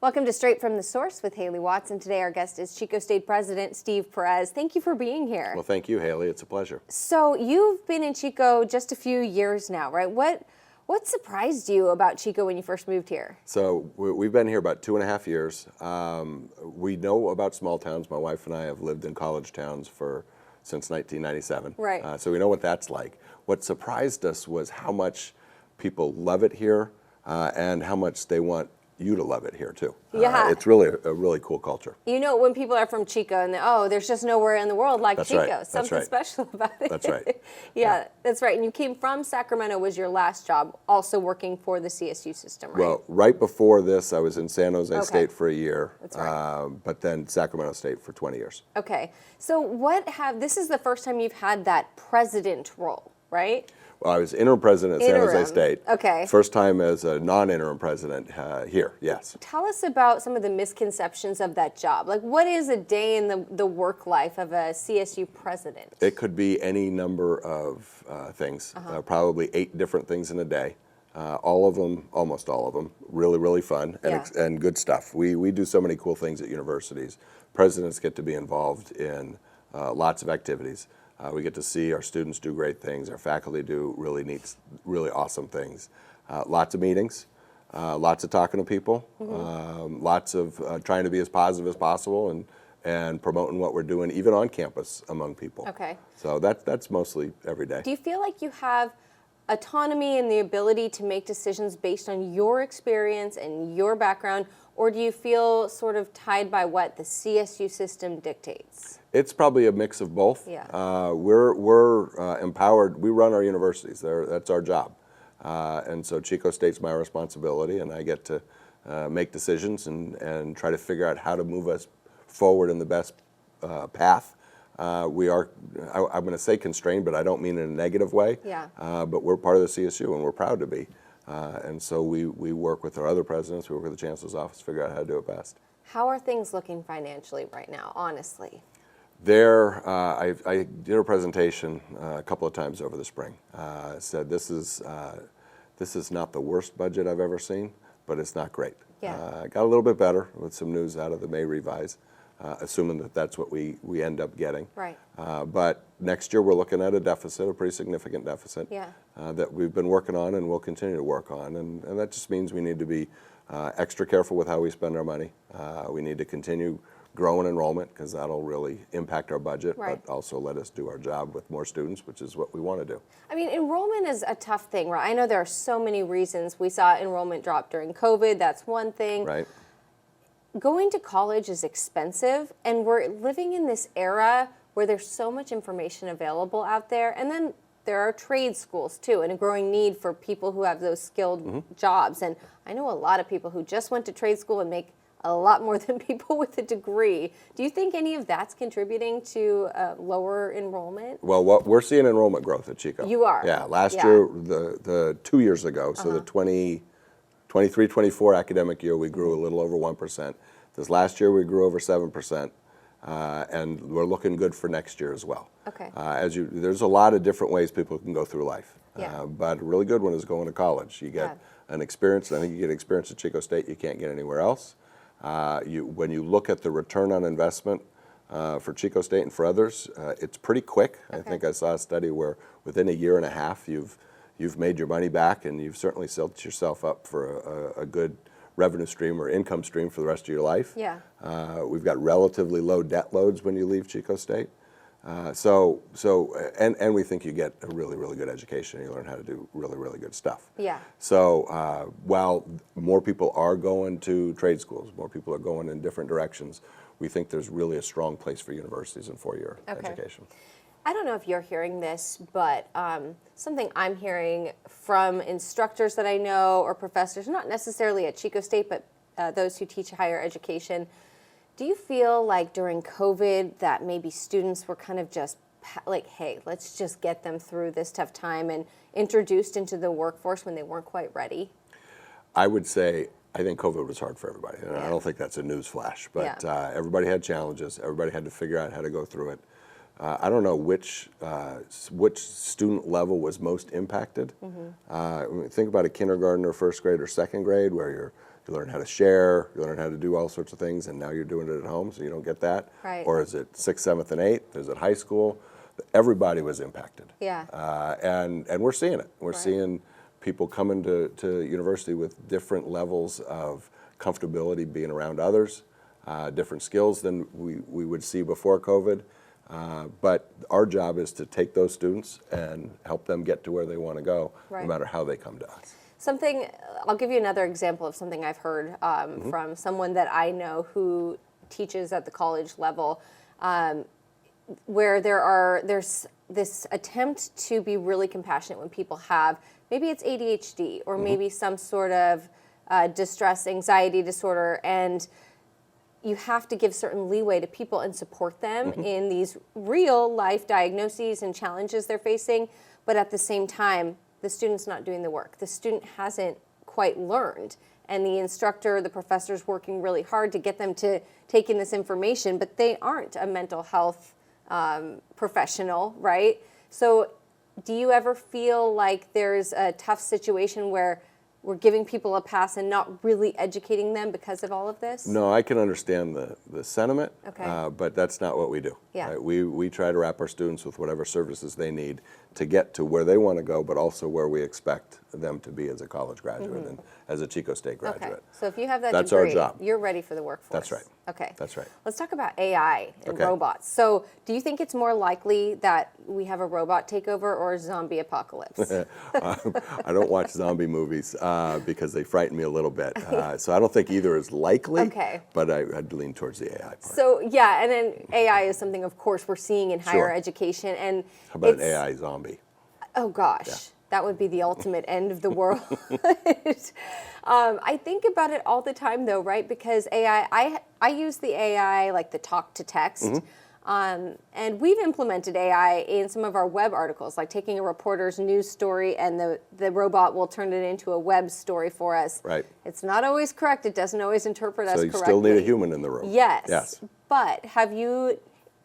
Welcome to Straight from the Source with Hayley Watts, and today our guest is Chico State President Steve Perez. Thank you for being here. Well, thank you, Hayley. It's a pleasure. So you've been in Chico just a few years now, right? What surprised you about Chico when you first moved here? So we've been here about 2.5 years. We know about small towns. My wife and I have lived in college towns since 1997. Right. So we know what that's like. What surprised us was how much people love it here and how much they want you to love it here too. Yeah. It's really a really cool culture. You know, when people are from Chico and there's just nowhere in the world like That's Chico. right. That's Something right. special about it. That's right. Yeah, that's right. And you came from Sacramento, was your last job, also working for the CSU system, right? Well, right before this, I was in San Jose Okay. State for a year, That's right. but then Sacramento State for 20 years. Okay. So this is the first time you've had that president role, right? Well, I was interim president at San Interim. Jose State. Okay. First time as a non-interim president here, yes. Tell us about some of the misconceptions of that job. Like, what is a day in the work life of a CSU president? It could be any number of things, probably 8 different things in a day. All of them, almost all of them, really, really fun and good stuff. We do so many cool things at universities. Presidents get to be involved in lots of activities. We get to see our students do great things. Our faculty do really neat, really awesome things. Lots of meetings, lots of talking to people, lots of trying to be as positive as possible and promoting what we're doing, even on campus among people. Okay. So that's mostly every day. Do you feel like you have autonomy and the ability to make decisions based on your experience and your background, or do you feel sort of tied by what the CSU system dictates? It's probably a mix of both. Yeah. We're empowered. We run our universities. That's our job. And so Chico State's my responsibility, and I get to make decisions and try to figure out how to move us forward in the best path. We are, I'm going to say constrained, but I don't mean in a negative way. Yeah. But we're part of the CSU, and we're proud to be. And so we work with our other presidents, we work with the Chancellor's office to figure out how to do it best. How are things looking financially right now, honestly? I did a presentation a couple of times over the spring. Said this is not the worst budget I've ever seen, but it's not great. Yeah. Got a little bit better with some news out of the May revise, assuming that that's what we end up getting. Right. But next year we're looking at a deficit, a pretty significant deficit, Yeah. that we've been working on and will continue to work on. And that just means we need to be extra careful with how we spend our money. We need to continue growing enrollment because that'll really impact our budget, Right. but also let us do our job with more students, which is what we want to do. I mean, enrollment is a tough thing, right? I know there are so many reasons. We saw enrollment drop during COVID. That's one thing. Right. Going to college is expensive, and we're living in this era where there's so much information available out there. And then there are trade schools too, and a growing need for people who have those skilled jobs. And I know a lot of people who just went to trade school and make a lot more than people with a degree. Do you think any of that's contributing to lower enrollment? Well, we're seeing enrollment growth at Chico. You are? Yeah. Last year, the 2 years ago, so the 23-24 academic year, we grew a little over 1%. This last year, we grew over 7%. And we're looking good for next year as well. Okay. There's a lot of different ways people can go through life. Yeah. But a really good one is going to college. You get an experience, and I think you get experience at Chico State you can't get anywhere else. When you look at the return on investment for Chico State and for others, it's pretty quick. Okay. I think I saw a study where within a year and a half you've made your money back, and you've certainly set yourself up for a good revenue stream or income stream for the rest of your life. Yeah. We've got relatively low debt loads when you leave Chico State. And we think you get a really, really good education. You learn how to do really, really good stuff. Yeah. So while more people are going to trade schools, more people are going in different directions, we think there's really a strong place for universities and four-year education. I don't know if you're hearing this, but something I'm hearing from instructors that I know or professors, not necessarily at Chico State, but those who teach higher education. Do you feel like during COVID that maybe students were kind of just like, hey, let's just get them through this tough time and introduced into the workforce when they weren't quite ready? I would say I think COVID was hard for everybody. And I don't think that's a news flash, but everybody had challenges. Everybody had to figure out how to go through it. I don't know which student level was most impacted. Think about a kindergarten or first grade or second grade where you learn how to share, you learn how to do all sorts of things, and now you're doing it at home, so you don't get that. Right. Or is it 6th, 7th, and 8th? Is it high school? Everybody was impacted. Yeah. And we're seeing it. We're Right. seeing people coming to university with different levels of comfortability being around others, different skills than we would see before COVID. But our job is to take those students and help them get to where they want to go, Right. no matter how they come to us. I'll give you another example of something I've heard from someone that I know who teaches at the college level, where there's this attempt to be really compassionate when people have, maybe it's ADHD or maybe some sort of distress, anxiety disorder, and you have to give certain leeway to people and support them in these real life diagnoses and challenges they're facing, but at the same time, the student's not doing the work. The student hasn't quite learned, and the instructor, the professor's working really hard to get them to take in this information, but they aren't a mental health professional, right? So do you ever feel like there's a tough situation where we're giving people a pass and not really educating them because of all of this? No, I can understand the sentiment, Okay. but that's not what we do. Yeah. Right? We try to wrap our students with whatever services they need to get to where they want to go, but also where we expect them to be as a college graduate and as a Chico State graduate. Okay, so if you have that That's our degree, job. you're ready for the workforce. That's right. Okay. That's right. Let's talk about AI and Okay. robots. So do you think it's more likely that we have a robot takeover or a zombie apocalypse? I don't watch zombie movies because they frighten me a little bit. So I don't think either is likely, Okay. but I'd lean towards the AI part. So yeah, and then AI is something, of course, we're seeing in higher Sure. education. And How about an it's- AI zombie? Oh gosh, Yeah. that would be the ultimate end of the world. I think about it all the time though, right? Because AI, I use the AI like the talk to text. And we've implemented AI in some of our web articles, like taking a reporter's news story and the robot will turn it into a web story for us. Right. It's not always correct. It doesn't always interpret us So you correctly. still need a human in the room. Yes. Yes. But have you,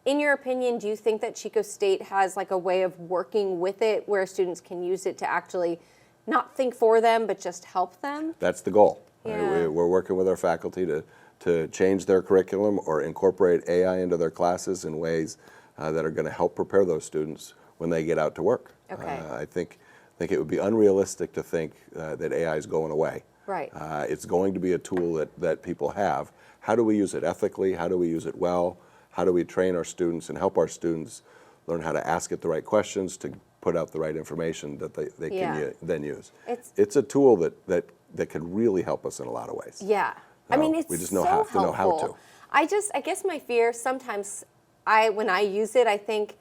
in your opinion, do you think that Chico State has like a way of working with it where students can use it to actually not think for them, but just help them? That's the goal. Right? Yeah. We're working with our faculty to change their curriculum or incorporate AI into their classes in ways that are going to help prepare those students when they get out to work. Okay. I think it would be unrealistic to think that AI is going away. Right. It's going to be a tool that people have. How do we use it ethically? How do we use it well? How do we train our students and help our students learn how to ask it the right questions to put out the right information that they can then use? It's a tool that could really help us in a lot of ways. Yeah. I mean, it's we just so have to know how helpful. to. I guess my fear sometimes, when I use it, I think,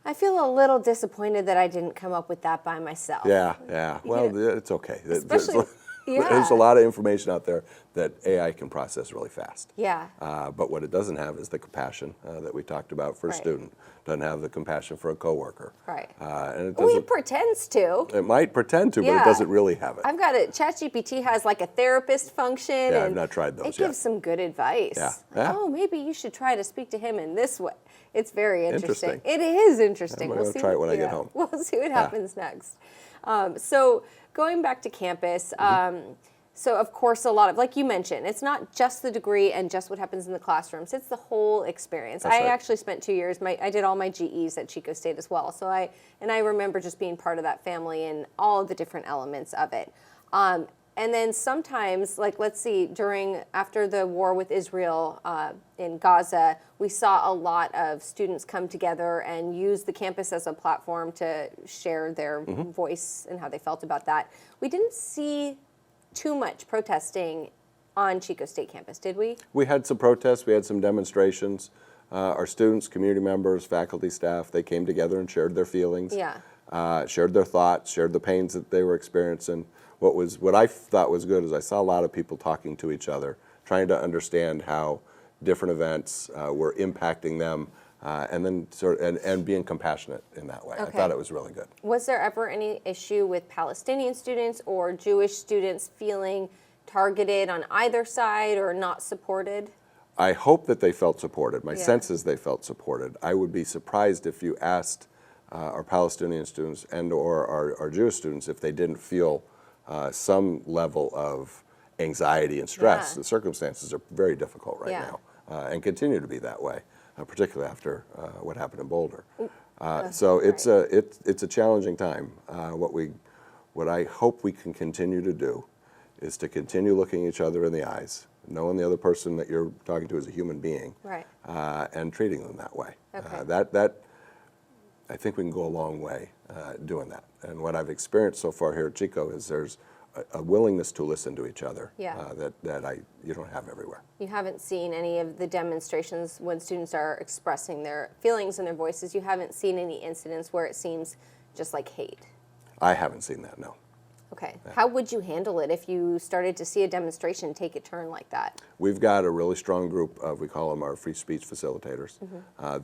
I feel a little disappointed that I didn't come up with that by myself. Yeah. Well, it's okay. Especially, There's a lot of information out there that AI can process really fast. Yeah. But what it doesn't have is the compassion that we talked about for a Right. student. Doesn't have the compassion for a coworker. Right. And it Well, doesn't. it pretends to. It might pretend to, but Yeah. it doesn't really have it. I've got it. ChatGPT has like a therapist function. Yeah, I've and not tried those It yet. gives some good advice. Yeah. Yeah. Oh, maybe you should try to speak to him in this way. It's very interesting. Interesting. It is interesting. I'm gonna try it when I get home. We'll see what happens next. So going back to campus, so of course a lot of, like you mentioned, it's not just the degree and just what happens in the classrooms. It's the whole experience. That's I right. actually spent 2 years. I did all my GEs at Chico State as well. So I remember just being part of that family and all of the different elements of it. And then sometimes, like let's see, after the war with Israel in Gaza, we saw a lot of students come together and use the campus as a platform to share their voice and how they felt about that. We didn't see too much protesting on Chico State campus, did we? We had some protests. We had some demonstrations. Our students, community members, faculty, staff, they came together and shared their feelings. Yeah. Shared their thoughts, shared the pains that they were experiencing. What I thought was good is I saw a lot of people talking to each other, trying to understand how different events were impacting them, and then and being compassionate in that way. Okay. I thought it was really good. Was there ever any issue with Palestinian students or Jewish students feeling targeted on either side or not supported? I hope that they felt supported. My Yeah. sense is they felt supported. I would be surprised if you asked our Palestinian students and or our Jewish students if they didn't feel some level of anxiety and stress. Yeah. The circumstances are very difficult right Yeah. now, and continue to be that way, particularly after what happened in Boulder. That's So it's right. it's a challenging time. What I hope we can continue to do is to continue looking each other in the eyes, knowing the other person that you're talking to is a human being, Right. and treating them that way. Okay. That I think we can go a long way doing that. And what I've experienced so far here at Chico is there's a willingness to listen to each other Yeah. that you don't have everywhere. You haven't seen any of the demonstrations when students are expressing their feelings and their voices. You haven't seen any incidents where it seems just like hate. I haven't seen that, no. Okay. How would you handle it if you started to see a demonstration take a turn like that? We've got a really strong group of, we call them our free speech facilitators.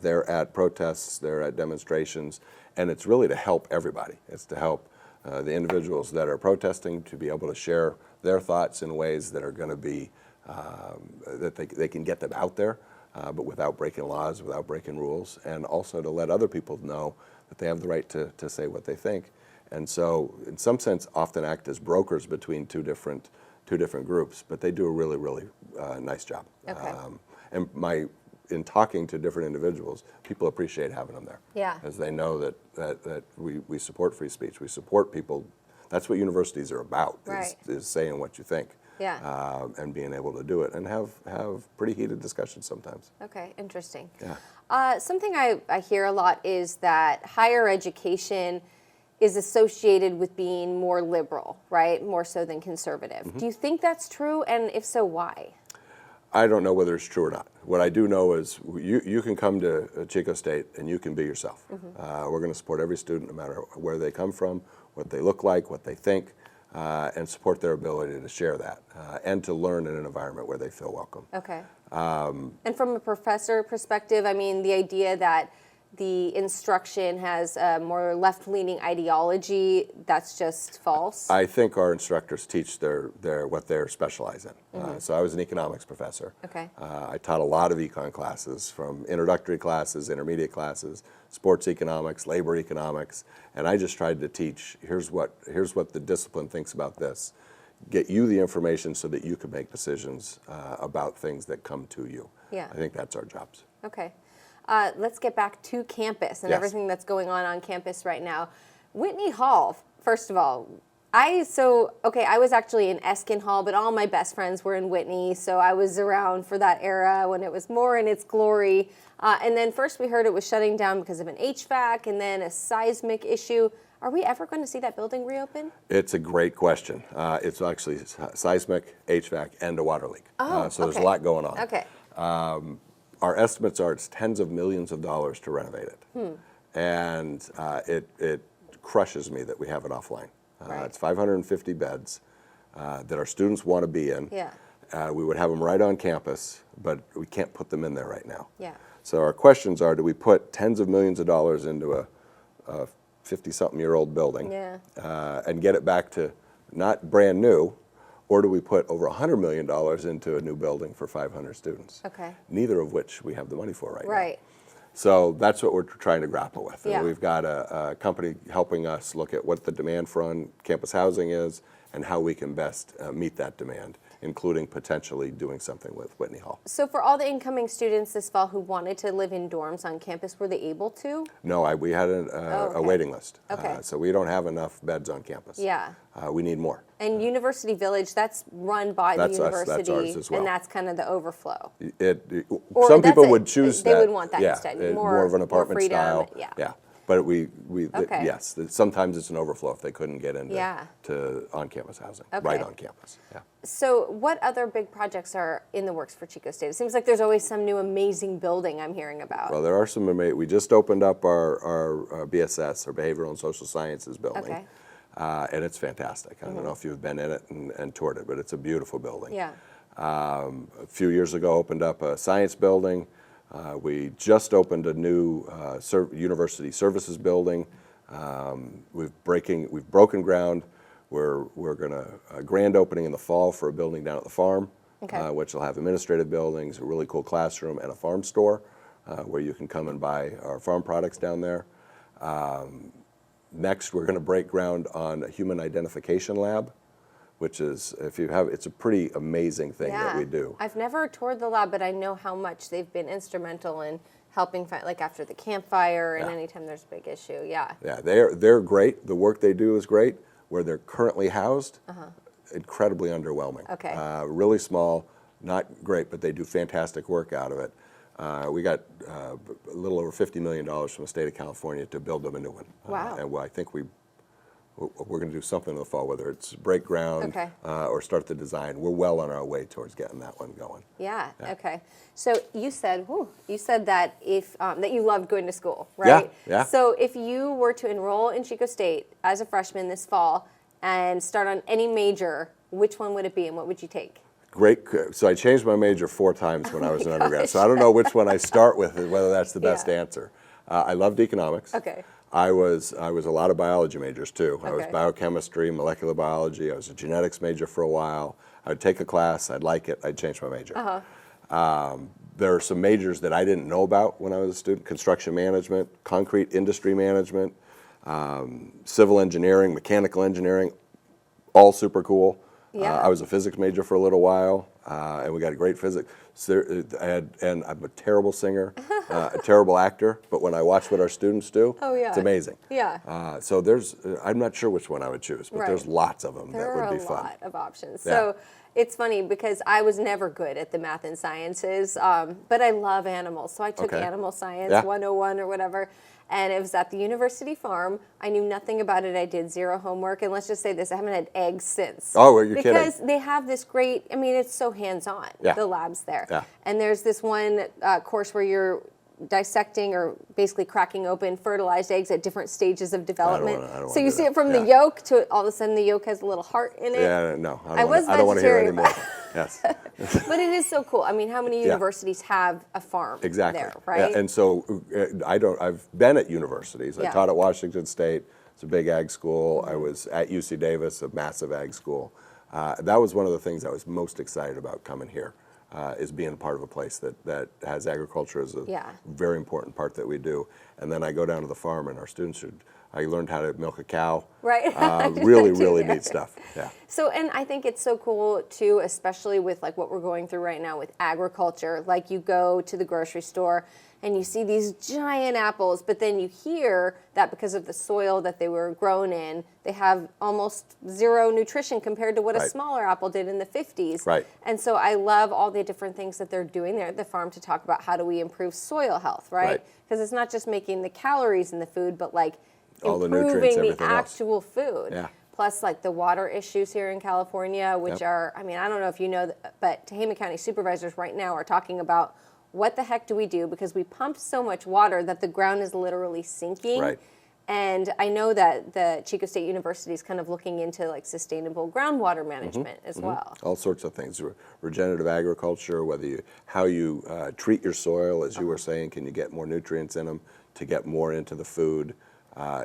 They're at protests, they're at demonstrations, and it's really to help everybody. It's to help the individuals that are protesting to be able to share their thoughts in ways that are going to be, that they can get them out there, but without breaking laws, without breaking rules, and also to let other people know that they have the right to say what they think. And so, in some sense, often act as brokers between two different groups, but they do a really, really nice job. Okay. And in talking to different individuals, people appreciate having them there. Yeah. As they know that we support free speech, we support people. That's what universities are about, Right. is saying what you think. Yeah. And being able to do it and have pretty heated discussions sometimes. Okay, interesting. Yeah. Something I hear a lot is that higher education is associated with being more liberal, right? More so than conservative. Do you think that's true? And if so, why? I don't know whether it's true or not. What I do know is you can come to Chico State and you can be yourself. We're going to support every student no matter where they come from, what they look like, what they think, and support their ability to share that and to learn in an environment where they feel welcome. Okay. And from a professor perspective, I mean, the idea that the instruction has a more left-leaning ideology, that's just false? I think our instructors teach what they're specialized in. So I was an economics professor. Okay. I taught a lot of econ classes, from introductory classes, intermediate classes, sports economics, labor economics, and I just tried to teach, here's what the discipline thinks about this. Get you the information so that you can make decisions about things that come to you. Yeah. I think that's our jobs. Okay. Let's get back to campus and Yes. everything that's going on campus right now. Whitney Hall, first of all, I was actually in Eskin Hall, but all my best friends were in Whitney, so I was around for that era when it was more in its glory. And then first we heard it was shutting down because of an HVAC and then a seismic issue. Are we ever going to see that building reopen? It's a great question. It's actually seismic, HVAC, and a water leak. Oh, so there's a okay. lot going on. Okay. Our estimates are it's tens of millions of dollars to renovate it. And it crushes me that we have it offline. Right. It's 550 beds that our students want to be in. Yeah. We would have them right on campus, but we can't put them in there right now. Yeah. So our questions are, do we put tens of millions of dollars into a 50-something-year-old building and get it back to not brand new, or do we put over $100 million into a new building for 500 students? Okay. Neither of which we have the money for right now. Right. So that's what we're trying to grapple with. Yeah. And we've got a company helping us look at what the demand for on-campus housing is and how we can best meet that demand, including potentially doing something with Whitney Hall. So for all the incoming students this fall who wanted to live in dorms on campus, were they able to? No, we had a waiting list. Okay. So we don't have enough beds on campus. Yeah. We need more. And University Village, that's run by That's the us, that's university, ours as well. and that's kind of the overflow. Some Or that's people it. would choose They that. would want that yeah, instead. more of an more apartment freedom, style. yeah. But Okay. yes, sometimes it's an overflow if they couldn't get into Yeah. to on-campus housing, Okay. right on campus. Yeah. So what other big projects are in the works for Chico State? It seems like there's always some new amazing building I'm hearing about. Well, there are some. We just opened up our BSS, our Behavioral and Social Sciences building, Okay. And it's fantastic. I don't know if you've been in it and toured it, but it's a beautiful building. Yeah. A few years ago, opened up a science building. We just opened a new university services building. We've broken ground. We're going to grand opening in the fall for a building down at the farm, Okay. which will have administrative buildings, a really cool classroom, and a farm store where you can come and buy our farm products down there. Next, we're going to break ground on a human identification lab, which is, if you have, it's a pretty amazing thing that we do. I've never toured the lab, but I know how much they've been instrumental in helping fight, like after the campfire and anytime there's a big issue. Yeah. Yeah, they're great. The work they do is great. Where they're currently housed, incredibly underwhelming. Okay. Really small, not great, but they do fantastic work out of it. We got a little over $50 million from the state of California to build them a new one. Wow. And I think we're going to do something in the fall, whether it's break ground or start the design. We're well on our way towards getting that one going. Yeah. Okay. So you said that if that you loved going to school, right? Yeah. So if you were to enroll in Chico State as a freshman this fall and start on any major, which one would it be, and what would you take? Great. So I changed my major 4 times when I was an undergrad. So I don't know which one I start with, whether that's the best answer. I loved economics. Okay. I was a lot of biology majors too. I was Okay. biochemistry, molecular biology. I was a genetics major for a while. I would take a class, I'd like it, I'd change my major. There are some majors that I didn't know about when I was a student: construction management, concrete industry management, civil engineering, mechanical engineering, all super cool. Yeah. I was a physics major for a little while, and we got a great physics. So and I'm a terrible singer, a terrible actor, but when I watch what our students do, it's amazing. Yeah. So I'm not sure which one I would choose, but there's lots of them that would be fun. There are a lot of options. Yeah. So it's funny because I was never good at the math and sciences, but I love animals. So I took animal science 101 or whatever. And it was at the university farm. I knew nothing about it. I did zero homework. And let's just say this, I haven't had eggs since. Oh, are you kidding? Because they have this great, I mean, it's so hands-on, the labs there. Yeah. And there's this one course where you're dissecting or basically cracking open fertilized eggs at different stages of development. I don't so you do see that. it from the yolk to all of a sudden the yolk has a little heart in it. Yeah, no, I don't want to hear any vegetarian, more. Yes. But it is so cool. I mean, how many universities have a farm there, right? Yeah. And so I've been at universities. I taught at Washington State. It's a big ag school. I was at UC Davis, a massive ag school. That was one of the things I was most excited about coming here, is being a part of a place that has agriculture as a very important part that we do. And then I go down to the farm and our students I learned how to milk a cow. Right. Really neat stuff. Yeah. So, and I think it's so cool too, especially with like what we're going through right now with agriculture. Like you go to the grocery store and you see these giant apples, but then you hear that because of the soil that they were grown in, they have almost zero nutrition compared to what a smaller apple did in the 50s. Right. And so I love all the different things that they're doing there at the farm to talk about how do we improve soil health, right? Because it's not just making the calories in the food, but like all the nutrients, improving everything the else. actual food. Yeah. Plus, like the water issues here in California, which are, I mean, I don't know if you know, but Tehama County supervisors right now are talking about what the heck do we do because we pump so much water that the ground is literally sinking. Right. And I know that the Chico State University is kind of looking into like sustainable groundwater management as well. All sorts of things. Regenerative agriculture, how you treat your soil, as you were saying, can you get more nutrients in them to get more into the food?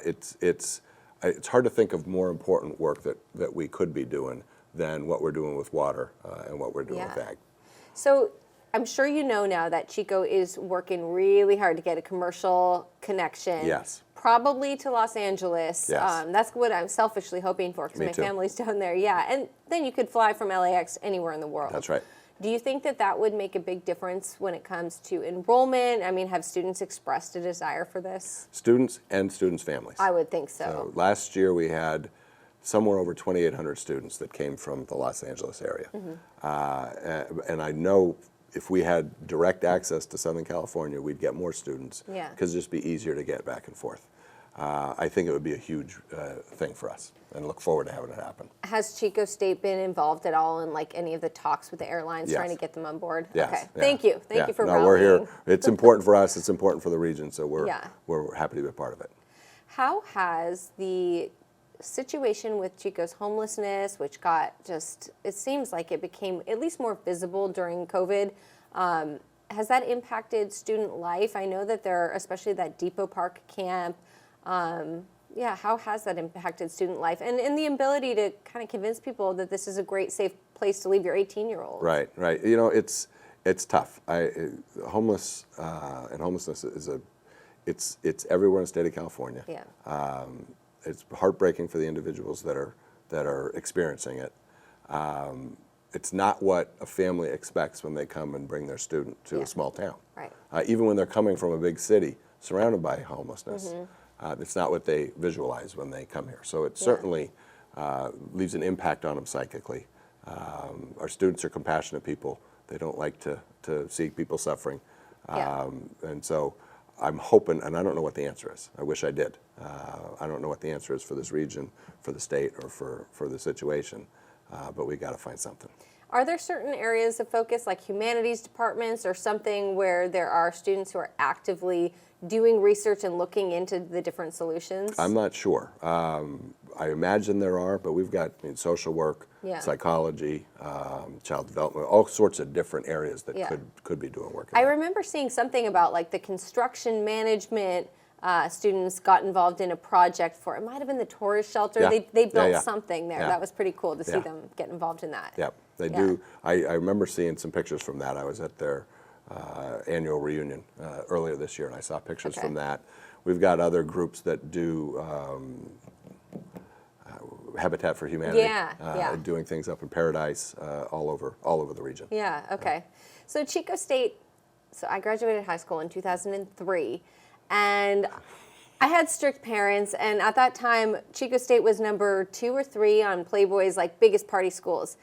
It's hard to think of more important work that we could be doing than what we're doing with water and what we're doing with ag. So I'm sure you know now that Chico is working really hard to get a commercial connection. Yes. Probably to Los Angeles. Yes. That's what I'm selfishly hoping for because my family's down there. Yeah, and then you could fly from LAX anywhere in the world. That's right. Do you think that would make a big difference when it comes to enrollment? I mean, have students expressed a desire for this? Students and students' families. I would think so. So last year we had somewhere over 2,800 students that came from the Los Angeles area. And I know if we had direct access to Southern California, we'd get more students because it'd just be easier to get back and forth. I think it would be a huge thing for us and look forward to having it happen. Has Chico State been involved at all in like any of the talks with the airlines trying to get them on board? Yes. Okay. Yeah. Thank you. Thank you for rallying. We're here. It's important for us. It's important for the region. So we're happy to be a part of it. How has the situation with Chico's homelessness, which got just, it seems like it became at least more visible during COVID, has that impacted student life? I know that there are, especially that Depot Park camp, how has that impacted student life and the ability to kind of convince people that this is a great, safe place to leave your 18-year-old? Right. You know, it's tough. Homelessness is it's everywhere in the state of California. Yeah. It's heartbreaking for the individuals that are experiencing it. It's not what a family expects when they come and bring their student to a small town. Right. Even when they're coming from a big city surrounded by homelessness, it's not what they visualize when they come here. So it certainly leaves an impact on them psychically. Our students are compassionate people. They don't like to see people suffering. And so I'm hoping, and I don't know what the answer is. I wish I did. I don't know what the answer is for this region, for the state, or for the situation. But we got to find something. Are there certain areas of focus, like humanities departments or something, where there are students who are actively doing research and looking into the different solutions? I'm not sure. I imagine there are, but we've got social work, psychology, child development, all sorts of different areas that could be doing work. I remember seeing something about like the construction management students got involved in a project for, it might have been the tourist shelter. They built something there. That was pretty cool to see them get involved in that. Yeah, they do. I remember seeing some pictures from that. I was at their annual reunion earlier this year, and I saw pictures from that. We've got other groups that do Habitat for Humanity, doing things up in Paradise, all over the region. Yeah, okay. So Chico State, so I graduated high school in 2003, and I had strict parents, and at that time, Chico State was number 2 or 3 on Playboy's like biggest party schools.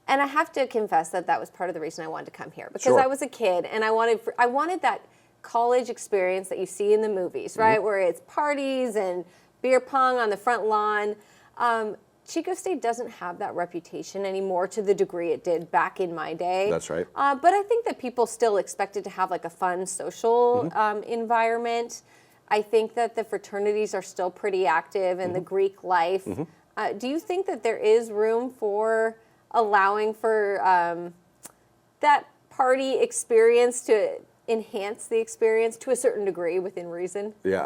And I have to confess that that was part of the reason I wanted to come here, because I was a kid and I wanted that college experience that you see in the movies, right? Where it's parties and beer pong on the front lawn. Chico State doesn't have that reputation anymore to the degree it did back in my day. That's right. But I think that people still expected to have like a fun social environment. I think that the fraternities are still pretty active in the Greek life. Do you think that there is room for allowing for that party experience to enhance the experience to a certain degree within reason? Yeah,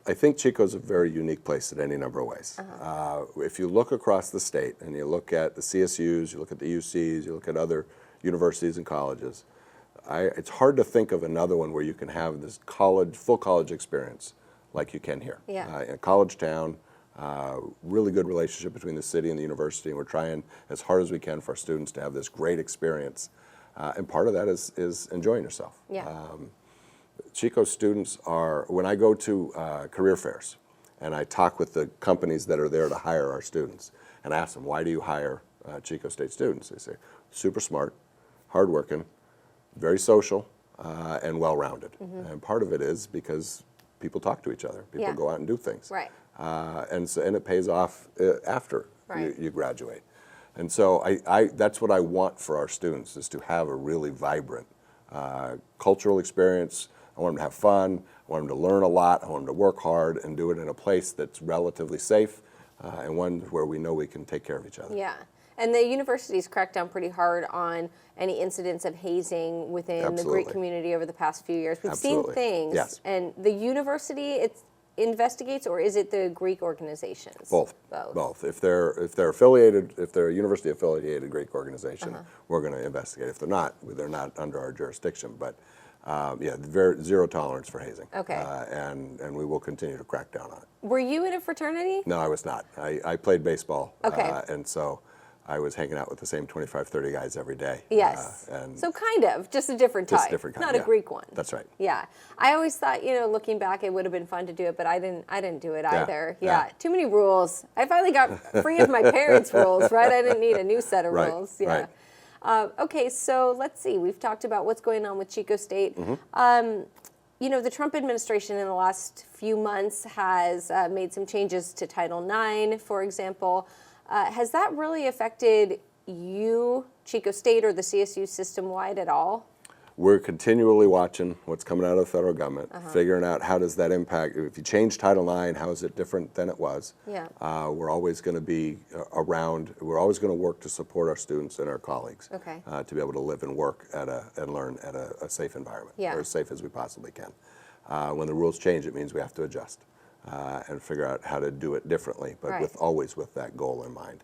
I think Chico's a very unique place in any number of ways. If you look across the state and you look at the CSUs, you look at the UCs, you look at other universities and colleges, it's hard to think of another one where you can have this full college experience like you can here. In a college town, really good relationship between the city and the university, and we're trying as hard as we can for our students to have this great experience. And part of that is enjoying yourself. Chico students are, when I go to career fairs and I talk with the companies that are there to hire our students and ask them, why do you hire Chico State students? They say, super smart, hardworking, very social, and well-rounded. And part of it is because people talk to each other. People go out and do things. And it pays off after you graduate. And so that's what I want for our students, is to have a really vibrant cultural experience. I want them to have fun. I want them to learn a lot. I want them to work hard and do it in a place that's relatively safe and one where we know we can take care of each other. Yeah. And the university's cracked down pretty hard on any incidents of hazing within the Greek community over the past few years. We've seen things. And the university, investigates, or is it the Greek organizations? Both. If they're affiliated, if they're a university affiliated Greek organization, we're going to investigate. If they're not under our jurisdiction. But zero tolerance for hazing. And we will continue to crack down on it. Were you in a fraternity? No, I was not. I played baseball. And so I was hanging out with the same 25, 30 guys every day. So kind of, just a different type. Just a different kind, not a Greek one. That's right. Yeah. I always thought, looking back, it would have been fun to do it, but I didn't do it either. Too many rules. I finally got free of my parents' rules, right? I didn't need a new set of rules. Okay, so let's see. We've talked about what's going on with Chico State. The Trump administration in the last few months has made some changes to Title IX, for example. Has that really affected you, Chico State, or the CSU system-wide at all? We're continually watching what's coming out of the federal government, figuring out how does that impact. If you change Title IX, how is it different than it was? We're always going to be around. We're always going to work to support our students and our colleagues to be able to live and work and learn at a safe environment, or as safe as we possibly can. When the rules change, it means we have to adjust and figure out how to do it differently, but always with that goal in mind.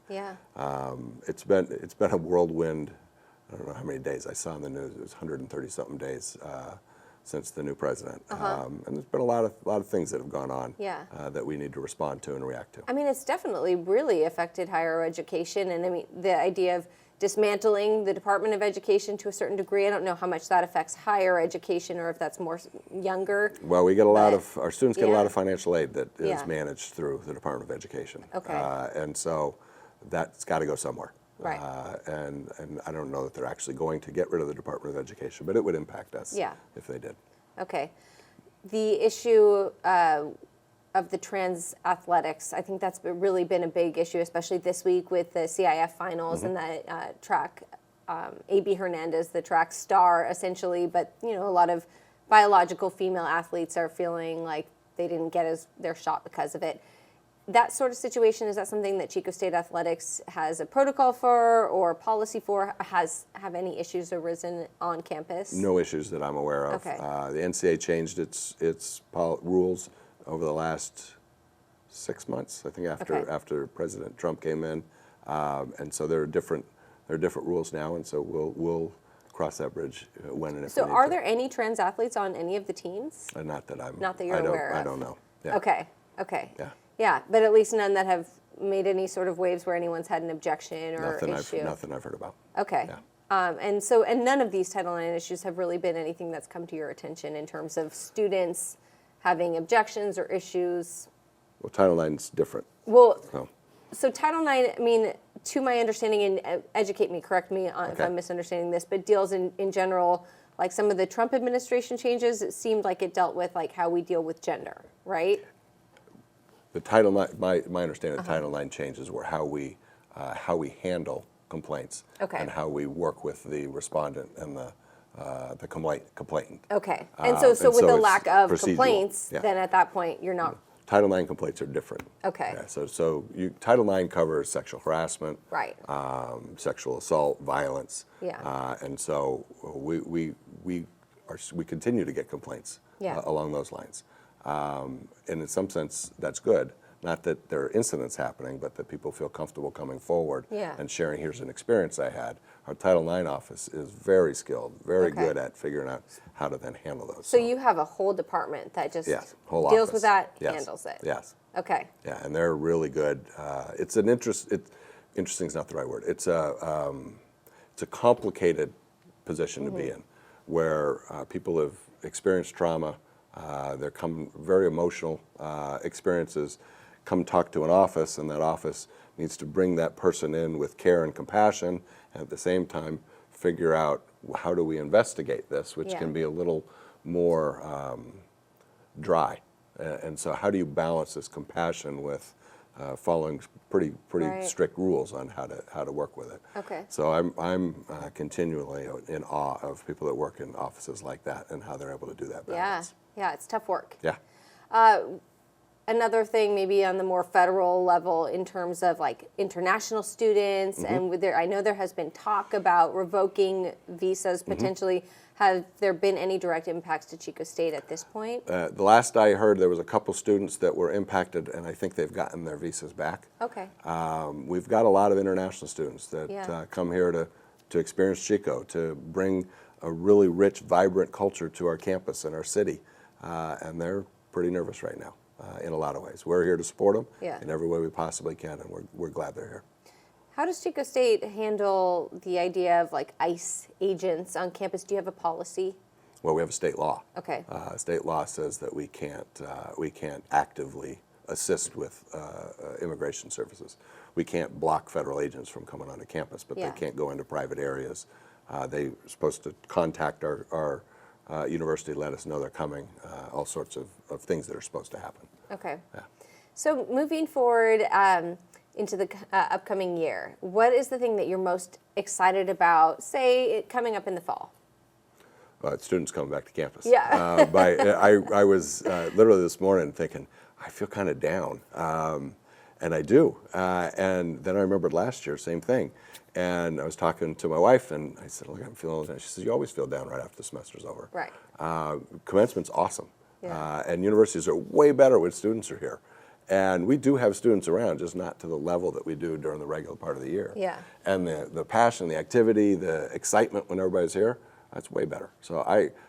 It's been a whirlwind. I don't know how many days I saw in the news. It was 130-something days since the new president. And there's been a lot of things that have gone on Yeah. that we need to respond to and react to. I mean, it's definitely really affected higher education, and I mean, the idea of dismantling the Department of Education to a certain degree. I don't know how much that affects higher education or if that's more younger. Well, we get a lot of, our students get a lot yeah. of financial aid that is Yeah. managed through the Department of Education. Okay. And so that's got to go somewhere. Right. And I don't know that they're actually going to get rid of the Department of Education, but it would impact us Yeah. if they did. Okay. The issue of the trans athletics, I think that's really been a big issue, especially this week with the CIF finals and the track, A.B. Hernandez, the track star, essentially. But, you know, a lot of biological female athletes are feeling like they didn't get their shot because of it. That sort of situation, is that something that Chico State Athletics has a protocol for or policy for? Have any issues arisen on campus? No issues that I'm aware of. Okay. The NCAA changed its rules over the last 6 months, I think, after President Trump came in, and so there are different rules now, and so we'll cross that bridge when and if. So, we need are to. there any trans athletes on any of the teams? Not that you're aware of. I don't know. Yeah. Okay. Okay. Yeah. Yeah, but at least none that have made any sort of waves where anyone's had an objection or issue. Nothing I've heard about. Okay. Yeah. And none of these Title IX issues have really been anything that's come to your attention in terms of students having objections or issues. Well, Title IX's different. Well, Oh. so Title IX, I mean, to my understanding, and educate me, correct me if Okay. I'm misunderstanding this, but deals in general, like some of the Trump administration changes, it seemed like it dealt with like how we deal with gender, right? The Title IX, my understanding of Title IX changes were how we handle complaints and how we work with the respondent and the complainant. Okay. And so with the it's lack of procedural. complaints, Yeah. then at that point you're not. Title IX complaints are different. Okay. Yeah, so Title IX covers sexual harassment, Right. sexual assault, violence. Yeah. And so we continue to get complaints Yeah. along those lines. And in some sense, that's good. Not that there are incidents happening, but that people feel comfortable coming forward Yeah. and sharing, here's an experience I had. Our Title IX office is very skilled, very Okay. good at figuring out how to then handle those. So you have a whole department that just Yes, whole deals office. with that, Yes. handles it. Yes. Okay. Yeah, and they're really good. It's an interesting is not the right word. It's a complicated position to be in, where people have experienced trauma. They're very emotional experiences. Come talk to an office, and that office needs to bring that person in with care and compassion, and at the same time figure out how do we investigate this, which Yeah. can be a little more dry. And so how do you balance this compassion with following pretty Right. strict rules on how to work with it? Okay. So I'm continually in awe of people that work in offices like that and how they're able to do that Yeah. balance. Yeah, it's tough work. Yeah. Another thing, maybe on the more federal level, in terms of like international students, and I know there has been talk about revoking visas potentially. Have there been any direct impacts to Chico State at this point? The last I heard, there was a couple students that were impacted, and I think they've gotten their visas back. Okay. We've got a lot of international students that Yeah. come here to experience Chico, to bring a really rich, vibrant culture to our campus and our city, and they're pretty nervous right now in a lot of ways. We're here to support them Yeah. in every way we possibly can, and we're glad they're here. How does Chico State handle the idea of like ICE agents on campus? Do you have a policy? Well, we have a state law. Okay. State law says that we can't actively assist with immigration services. We can't block federal agents from coming onto campus, but Yeah. they can't go into private areas. They're supposed to contact our university, let us know they're coming, all sorts of things that are supposed to happen. Okay. Yeah. So moving forward into the upcoming year, what is the thing that you're most excited about, say, coming up in the fall? Students coming back to campus. Yeah. I was literally this morning thinking, I feel kind of down, and I do. And then I remembered last year, same thing. And I was talking to my wife, and I said, look, I'm feeling down. She says, you always feel down right after the semester's over. Right. Commencement's awesome. Yeah. And universities are way better when students are here. And we do have students around, just not to the level that we do during the regular part of the year. Yeah. And the passion, the activity, the excitement when everybody's here, That's way better. So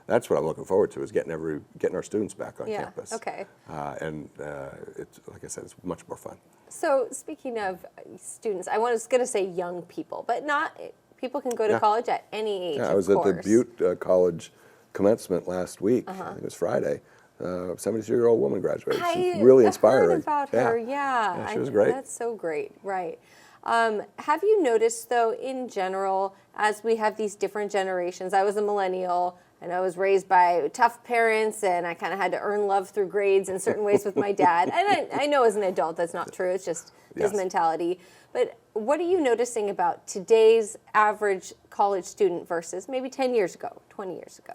that's what I'm looking forward to, is getting our students back on campus. Okay. It's, like I said, it's much more fun. So speaking of students, I was going to say young people, but not, people can go to college at any age, Yeah, I was at the Butte College commencement last week. I think it was Friday. 72-year-old woman graduated. She's really inspiring. I heard about her, yeah. She was great. That's so great, right. Have you noticed, though, in general, as we have these different generations, I was a millennial, and I was raised by tough parents, and I kind of had to earn love through grades in certain ways with my dad. And I know as an adult that's not true. It's just his mentality. But what are you noticing about today's average college student versus maybe 10 years ago, 20 years ago?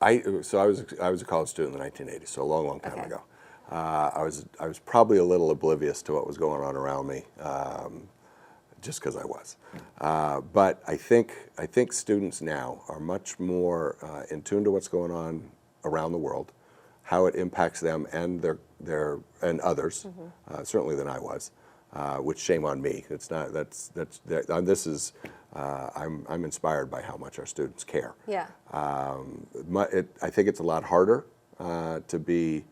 I was a college student in the 1980s, so a long, long time ago. I was probably a little oblivious to what was going on around me, just because I was. But I think students now are much more in tune to what's going on around the world, how it impacts them and their and others, certainly than I was. Which, shame on me. It's not. This is. I'm inspired by how much our students care. Yeah. I think it's a lot harder to be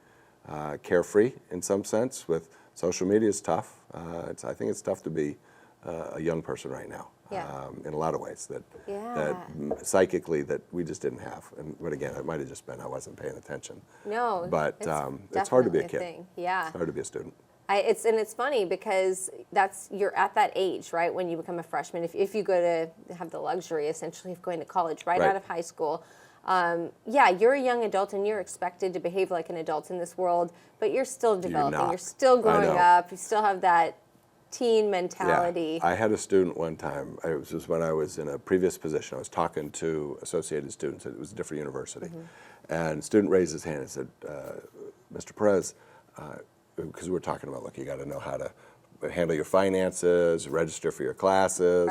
carefree in some sense. With social media, is tough. I think it's tough to be a young person right now. In a lot of ways that psychically that we just didn't have. But again, it might have just been I wasn't paying attention. No. But it's hard to be a kid. Yeah. It's hard to be a student. It's funny because you're at that age, right, when you become a freshman. If you go to have the luxury, essentially, of going to college right out of high school, you're a young adult and you're expected to behave like an adult in this world, but you're still developing. You're still growing up. You still have that teen mentality. Yeah. I had a student one time. It was just when I was in a previous position. I was talking to associated students. It was a different university, and a student raised his hand and said, "Mr. Perez." Because we were talking about, look, you got to know how to handle your finances, register for your classes,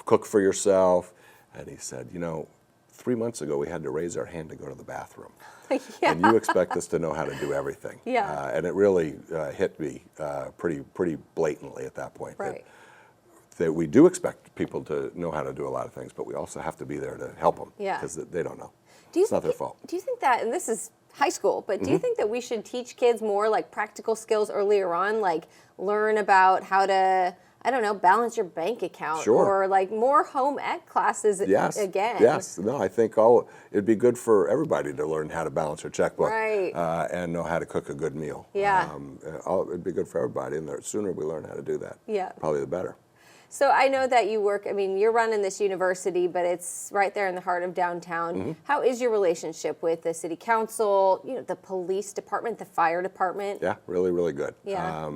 cook for yourself. And he said, 3 months ago we had to raise our hand to go to the bathroom. And you expect us to know how to do everything. And it really hit me pretty blatantly at that point. That we do expect people to know how to do a lot of things, but we also have to be there to help them because they don't know. It's not their fault. Do you think that, and this is high school, but do you think that we should teach kids more like practical skills earlier on, like learn about how to, I don't know, balance your bank account or like more home ec classes again? Yes. No, I think it'd be good for everybody to learn how to balance their checkbook and know how to cook a good meal. It'd be good for everybody, and the sooner we learn how to do that, probably the better. So I know that you work, you're running this university, but it's right there in the heart of downtown. How is your relationship with the city council, the police department, the fire department? Yeah, really, really good. Yeah.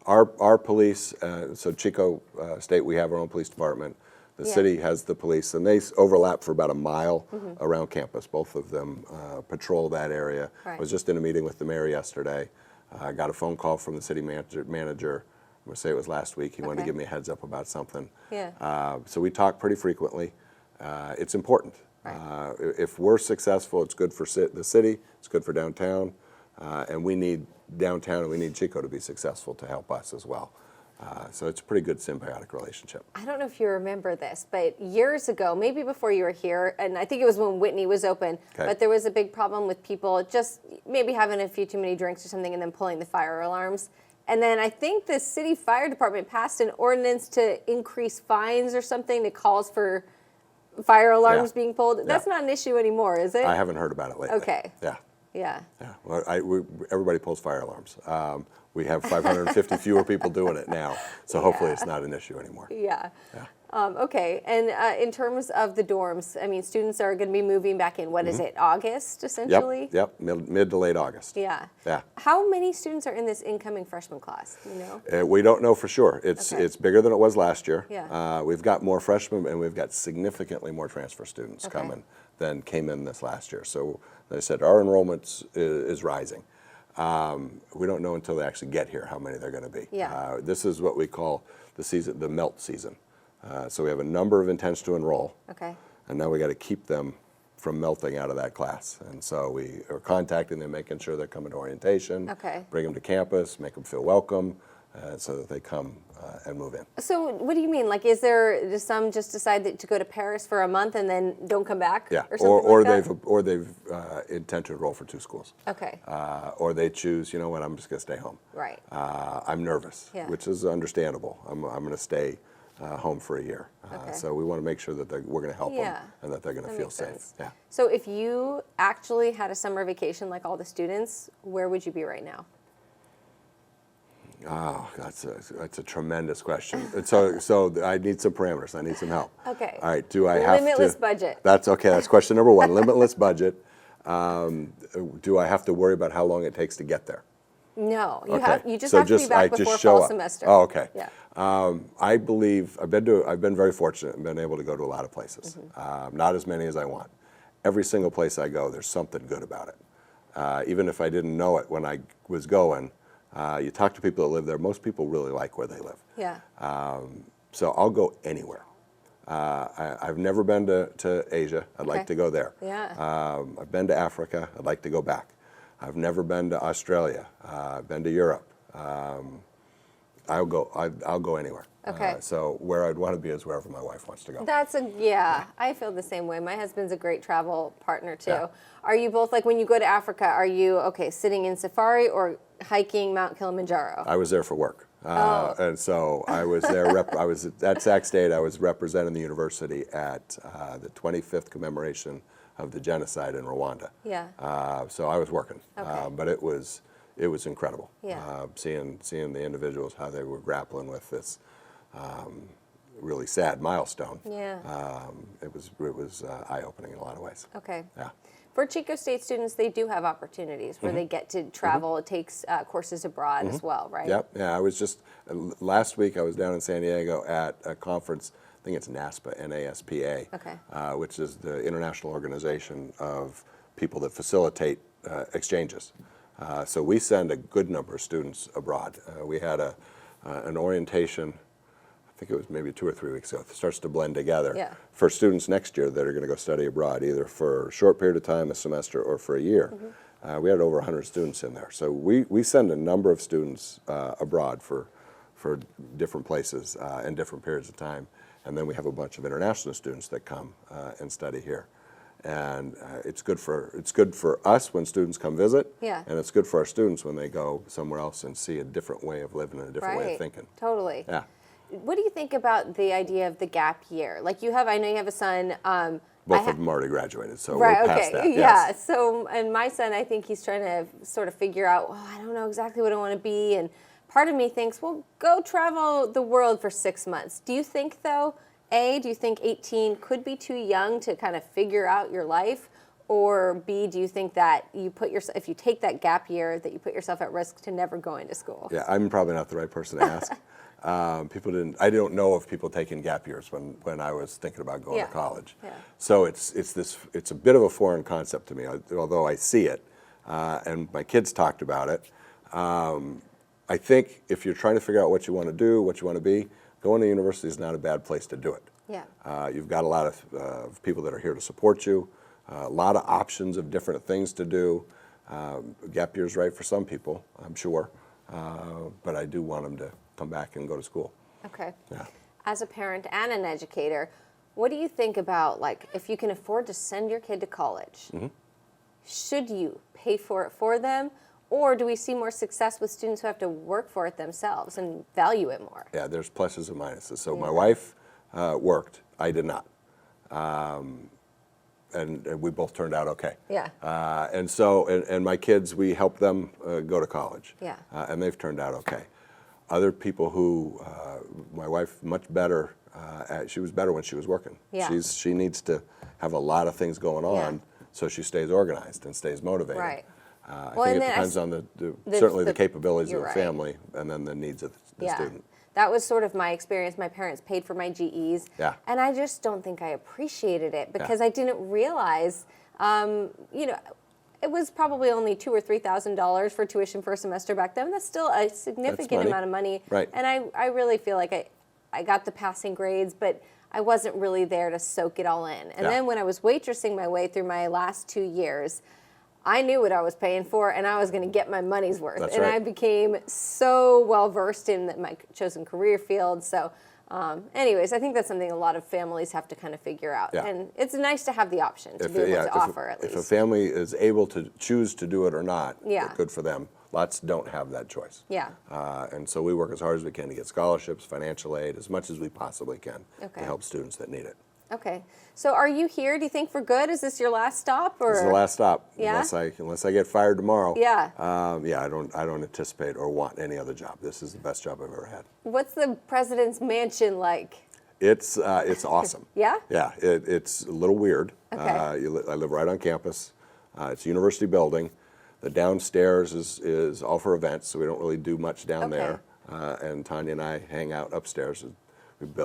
Our police, so Chico State, we have our own police department. The city has the police, and they overlap for about a mile around campus. Both of them patrol that area. I was just in a meeting with the mayor yesterday. I got a phone call from the city manager. I'm going to say it was last week. He wanted to give me a heads up about something. So we talk pretty frequently. It's important. If we're successful, it's good for the city, it's good for downtown, and we need downtown and we need Chico to be successful to help us as well. So it's a pretty good symbiotic relationship. I don't know if you remember this, but years ago, maybe before you were here, and I think it was when Whitney was open, but there was a big problem with people just maybe having a few too many drinks or something and then pulling the fire alarms. And then I think the city fire department passed an ordinance to increase fines or something that calls for fire alarms being pulled. That's not an issue anymore, is it? I haven't heard about it lately. Okay. Yeah. Well, everybody pulls fire alarms. We have 550 fewer people doing it now, so hopefully it's not an issue anymore. Okay, and in terms of the dorms, students are going to be moving back in, what is it, August, essentially? Yep, mid to late August. Yeah. How many students are in this incoming freshman class, do you know? We don't know for sure. It's bigger than it was last year. We've got more freshmen, and we've got significantly more transfer students coming than came in this last year. So, as I said, our enrollment is rising. We don't know until they actually get here how many they're going to be. This is what we call the melt season. So we have a number of intents to enroll, and now we got to keep them from melting out of that class. And so we are contacting them, making sure they're coming to orientation, bring them to campus, make them feel welcome, so that they come and move in. So what do you mean? Like, does some just decide to go to Paris for a month and then don't come back? Yeah, Or something like that? they've intend to enroll for 2 schools. Okay. Or they choose, you know what, I'm just going to stay home. Right. I'm nervous, Yeah. which is understandable. I'm going to stay home for a year. Okay. So we want to make sure that we're going to help them Yeah. and that they're going to That feel makes safe. sense. Yeah. So if you actually had a summer vacation like all the students, where would you be right now? Oh, that's a tremendous question. So I need some parameters. I need some help. Okay. All right. Do I have Limitless to? budget. That's okay. That's question number 1. Limitless budget. Do I have to worry about how long it takes to get there? No, Okay. you just So have to be back I before show fall up. semester. Oh, okay. Yeah. I believe I've been very fortunate and been able to go to a lot of places. Not as many as I want. Every single place I go, there's something good about it. Even if I didn't know it when I was going, you talk to people that live there. Most people really like where they live. Yeah. So I'll go anywhere. I've never been to Asia. I'd like Okay. to go there. Yeah. I've been to Africa. I'd like to go back. I've never been to Australia. I've been to Europe. I'll go anywhere. Okay. So where I'd want to be is wherever my wife wants to go. Yeah, I feel the same way. My husband's a great travel partner too. Yeah. Are you both, like, when you go to Africa, are you, okay, sitting in safari or hiking Mount Kilimanjaro? I was there for work. And so I was there. I was at Sac State. I was representing the university at the 25th commemoration of the genocide in Rwanda. Yeah. So I was working, Okay. but it was incredible. Yeah. Seeing the individuals, how they were grappling with this really sad milestone. Yeah. It was eye-opening in a lot of ways. Okay. Yeah. For Chico State students, they do have opportunities where they get to travel. It takes courses abroad as well, right? Yep. Yeah. I was just last week. I was down in San Diego at a conference. I think it's NASPA, N-A-S-P-A, Okay. which is the international organization of people that facilitate exchanges. So we send a good number of students abroad. We had an orientation. I think it was maybe 2 or 3 weeks ago. It starts to blend together Yeah. for students next year that are going to go study abroad, either for a short period of time, a semester, or for a year. We had over 100 students in there. So we send a number of students abroad for different places and different periods of time. And then we have a bunch of international students that come and study here. And it's good for us when students come visit. Yeah. And it's good for our students when they go somewhere else and see a different way of living and a different way of thinking. Totally. Yeah. What do you think about the idea of the gap year? Like, I know you have a son. Both of them already graduated, so Right, we're past okay. that. Yeah. Yes. So, and my son, I think he's trying to sort of figure out, I don't know exactly what I want to be. And part of me thinks, well, go travel the world for 6 months. Do you think, though, do you think 18 could be too young to kind of figure out your life? Or B, do you think that if you take that gap year, that you put yourself at risk to never going to school? Yeah, I'm probably not the right person to ask. I don't know of people taking gap years when I was thinking about going to college. Yeah. So it's a bit of a foreign concept to me, although I see it, and my kids talked about it. I think if you're trying to figure out what you want to do, what you want to be, going to university is not a bad place to do it. Yeah. You've got a lot of people that are here to support you, a lot of options of different things to do. Gap year's right for some people, I'm sure, but I do want them to come back and go to school. Okay. Yeah. As a parent and an educator, what do you think about, like, if you can afford to send your kid to college, should you pay for it for them? Or do we see more success with students who have to work for it themselves and value it more? Yeah, there's pluses and minuses. So my wife worked, I did not. And we both turned out okay. Yeah. And so, and my kids, we helped them go to college. Yeah. And they've turned out okay. Other people who, my wife, much better, she was better when she was working. Yeah. She needs to have a lot of things going on so she stays organized and stays motivated. Right. I Well, think and it then depends on certainly the capabilities of you're the right. family and then the needs of the student. That was sort of my experience. My parents paid for my GEs. Yeah. And I just don't think I appreciated it because I didn't realize, it was probably only $2,000 or $3,000 for tuition for a semester back then. That's still a significant money. amount of money. Right. And I really feel like I got the passing grades, but I wasn't really there to soak it all in. And then when I was waitressing my way through my last 2 years, I knew what I was paying for, and I was going to get my money's worth. That's and right. I became so well versed in my chosen career field. So, anyways, I think that's something a lot of families have to kind of figure out. Yeah. And it's nice to have the option to be able to offer at least. If a family is able to choose to do it or not, Yeah. good for them. Lots don't have that choice. Yeah. And so we work as hard as we can to get scholarships, financial aid, as much as we possibly can Okay. to help students that need it. Okay. So are you here, do you think, for good? Is this your last stop? Or? This is the last stop, Yeah? unless I get fired tomorrow. Yeah. I don't anticipate or want any other job. This is the best job I've ever had. What's the president's mansion like? It's awesome. Yeah? Yeah, it's a little weird. Okay. I live right on campus. It's a university building. The downstairs is all for events, so we don't really do much down Okay. there. And Tanya and I hang out upstairs. We did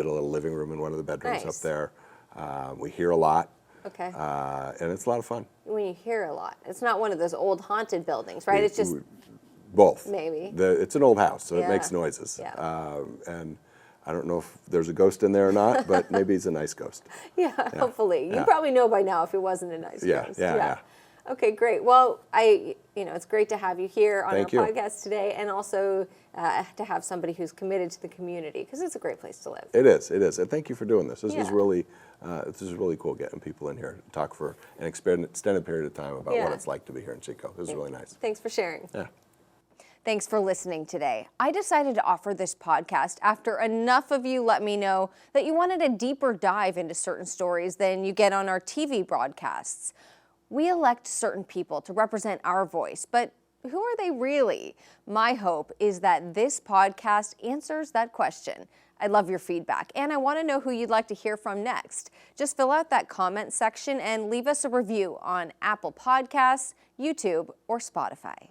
a little living room in one of the bedrooms Nice. up there. We hear a lot. Okay. And it's a lot of fun. When you hear a lot. It's not one of those old haunted buildings, right? It's just Both. maybe. It's an old house, so it Yeah. makes noises. Yeah. And I don't know if there's a ghost in there or not, but maybe he's a nice ghost. Yeah, hopefully. You Yeah. probably know by now if it wasn't a nice Yeah, ghost. yeah. Okay, great. Well, it's great to have you here on Thank our you. podcast today, and also to have somebody who's committed to the community, because it's a great place to live. It is, and thank you for doing this. This Yeah. is really cool getting people in here to talk for an extended period of time about Yeah. what it's like to be here in Chico. This is really nice. Thanks for sharing. Yeah. Thanks for listening today. I decided to offer this podcast after enough of you let me know that you wanted a deeper dive into certain stories than you get on our TV broadcasts. We elect certain people to represent our voice, but who are they really? My hope is that this podcast answers that question. I love your feedback, and I want to know who you'd like to hear from next. Just fill out that comment section and leave us a review on Apple Podcasts, YouTube, or Spotify.